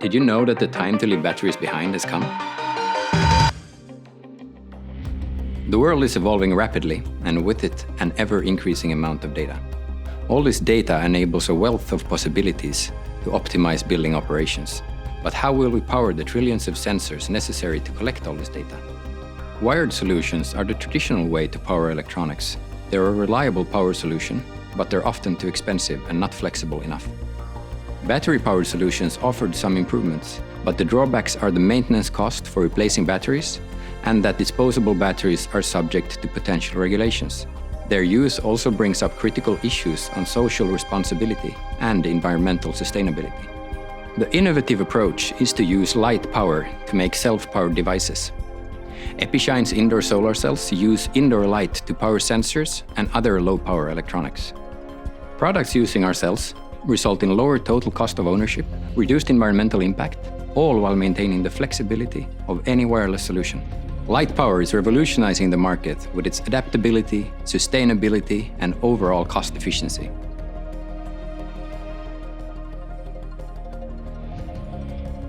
Did you know that the time to leave batteries behind has come? The world is evolving rapidly, and with it, an ever-increasing amount of data. All this data enables a wealth of possibilities to optimize building operations. But how will we power the trillions of sensors necessary to collect all this data? Wired solutions are the traditional way to power electronics. They're a reliable power solution, but they're often too expensive and not flexible enough. Battery-powered solutions offered some improvements, but the drawbacks are the maintenance cost for replacing batteries and that disposable batteries are subject to potential regulations. Their use also brings up critical issues on social responsibility and environmental sustainability. The innovative approach is to use light power to make self-powered devices. Epishine's indoor solar cells use indoor light to power sensors and other low-power electronics. Products using our cells result in lower total cost of ownership, reduced environmental impact, all while maintaining the flexibility of any wireless solution. Light power is revolutionizing the market with its adaptability, sustainability, and overall cost efficiency.